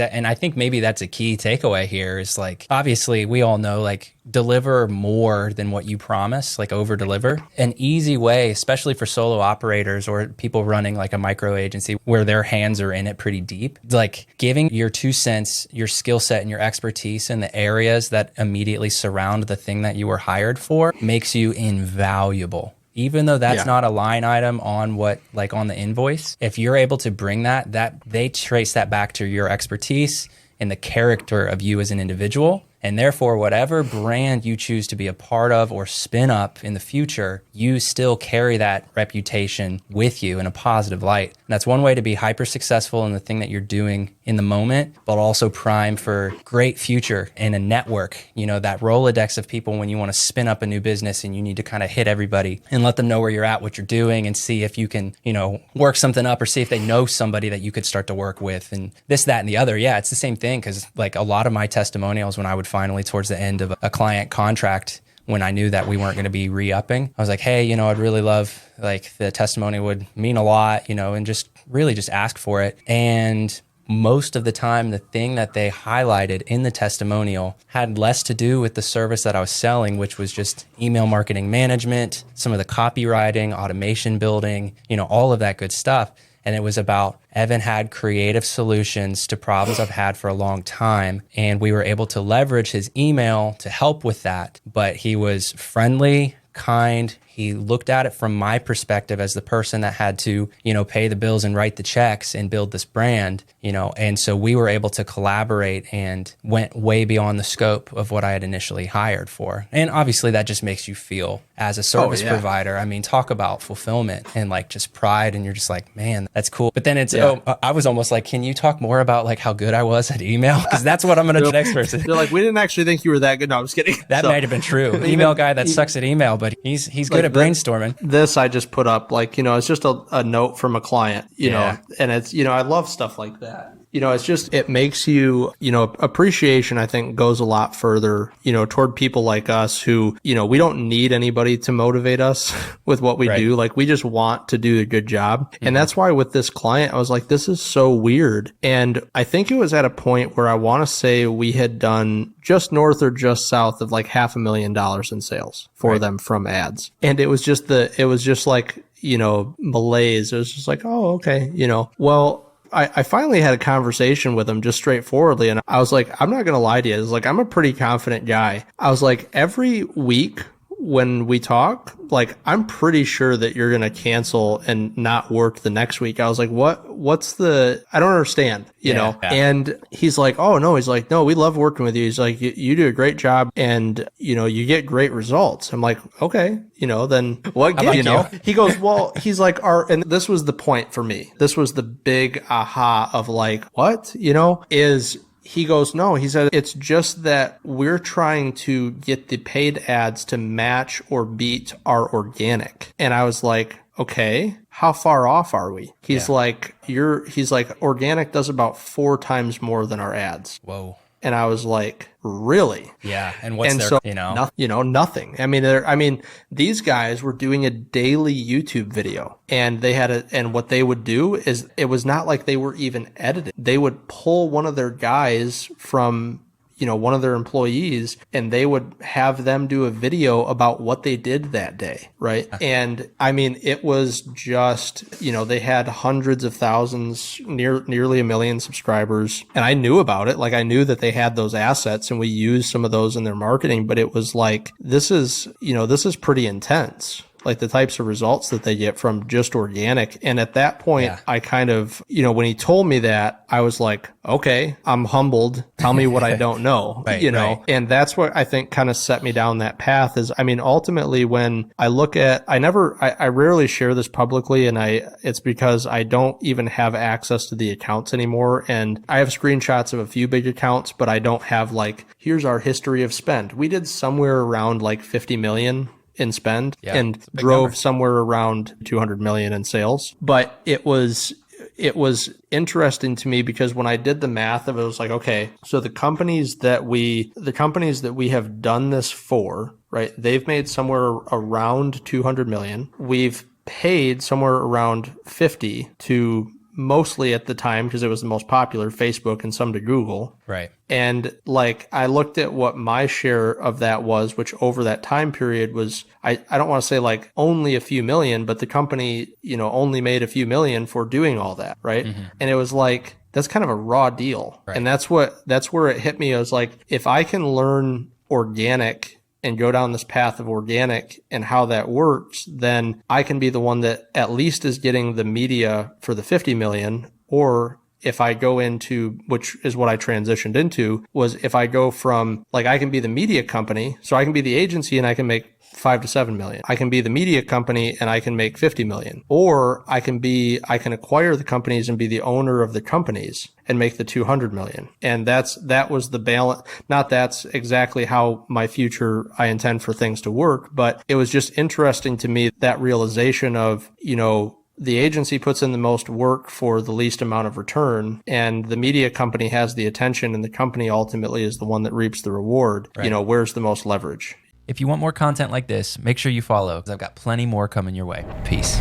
And I think maybe that's a key takeaway here is like, obviously we all know like deliver more than what you promise, like over deliver. An easy way, especially for solo operators or people running like a micro agency where their hands are in it pretty deep, like giving your 2 cents, your skill set and your expertise in the areas that immediately surround the thing that you were hired for makes you invaluable. Even though that's not a line item on what, like on the invoice, if you're able to bring that they trace that back to your expertise and the character of you as an individual. And therefore, whatever brand you choose to be a part of or spin up in the future, you still carry that reputation with you in a positive light. And that's one way to be hyper successful in the thing that you're doing in the moment, but also prime for great future in a network, you know, that Rolodex of people when you want to spin up a new business and you need to kind of hit everybody and let them know where you're at, what you're doing, and see if you can, you know, work something up or see if they know somebody that you could start to work with and this, that, and the other. Yeah, it's the same thing. Cause like a lot of my testimonials when I would finally towards the end of a client contract, when I knew that we weren't going to be re-upping, I was like, hey, you know, I'd really love, like the testimony would mean a lot, you know, and just really just ask for it. And most of the time, the thing that they highlighted in the testimonial had less to do with the service that I was selling, which was just email marketing management, some of the copywriting, automation building, you know, all of that good stuff. And it was about Evan had creative solutions to problems I've had for a long time. And we were able to leverage his email to help with that. But he was friendly, kind. He looked at it from my perspective as the person that had to, you know, pay the bills and write the checks and build this brand, you know. And so we were able to collaborate and went way beyond the scope of what I had initially hired for. And obviously that just makes you feel as a service provider. I mean, talk about fulfillment and like just pride. And you're just like, man, that's cool. But then it's, I was almost like, can you talk more about like how good I was at email? Because that's what I'm going to do next person. They're like, we didn't actually think you were that good. No, I'm just kidding. That might have been true. Email guy that sucks at email, but he's good at brainstorming. This I just put up, like, you know, it's just a note from a client, you know, and it's, you know, I love stuff like that. You know, it's just, it makes you, you know, appreciation, I think, goes a lot further, you know, toward people like us who, you know, we don't need anybody to motivate us with what we do. Like, we just want to do a good job. And that's why with this client, I was like, this is so weird. And I think it was at a point where I want to say we had done just north or just south of like $500,000 in sales for them from ads. And it was just like, you know, malaise. It was just like, oh, okay, you know, well, I finally had a conversation with him just straightforwardly. And I was like, I'm not going to lie to you. I was like, I'm a pretty confident guy. I was like, every week when we talk, like, I'm pretty sure that you're going to cancel and not work the next week. I was like, what's the, I don't understand, you know? Yeah. And he's like, oh no, he's like, no, we love working with you. He's like, you do a great job and, you know, you get great results. I'm like, okay, you know, then what, you know, he goes, well, he's like, and this was the point for me. This was the big aha of like, what, you know, is, he goes, no, he said, it's just that we're trying to get the paid ads to match or beat our organic. And I was like, okay, how far off are we? He's like, he's like, organic does about 4 times more than our ads. Whoa. And I was like, really? Yeah. And what's their, you know? Nothing. I mean, these guys were doing a daily YouTube video and they had and what they would do is it was not like they were even edited. They would pull one of their guys from, you know, one of their employees and they would have them do a video about what they did that day. Right. And I mean, it was just, you know, they had hundreds of thousands, nearly 1 million subscribers. And I knew about it. Like, I knew that they had those assets and we used some of those in their marketing, but it was like, this is pretty intense. Like the types of results that they get from just organic. And at that point, I kind of, you know, when he told me that, I was like, okay, I'm humbled. Tell me what I don't know, you know? And that's what I think kind of set me down that path is, I mean, ultimately when I look at, I rarely share this publicly and it's because I don't even have access to the accounts anymore. And I have screenshots of a few big accounts, but I don't have like, here's our history of spend. We did somewhere around like 50 million in spend and drove somewhere around 200 million in sales. But it was interesting to me because when I did the math of it, was like, okay, so the companies that we have done this for, right? They've made somewhere around 200 million. We've paid somewhere around 50 to mostly at the time, because it was the most popular, Facebook and some to Google. Right. And like, I looked at what my share of that was, which over that time period was, I don't want to say like only a few million, but the company, only made a few million for doing all that. Right. And it was like, that's kind of a raw deal. Right. And that's where it hit me. I was like, if I can learn organic and go down this path of organic and how that works, then I can be the one that at least is getting the media for the 50 million. Or if I go into, which is what I transitioned into, was if I go from like, I can be the media company, so I can be the agency and I can make 5 to 7 million. I can be the media company and I can make 50 million. Or I can acquire the companies and be the owner of the companies and make the 200 million. And that was the balance. Not that's exactly how my future I intend for things to work, but it was just interesting to me, that realization of, the agency puts in the most work for the least amount of return, and the media company has the attention, and the company ultimately is the one that reaps the reward. Right. Where's the most leverage? If you want more content like this, make sure you follow, because I've got plenty more coming your way. Peace.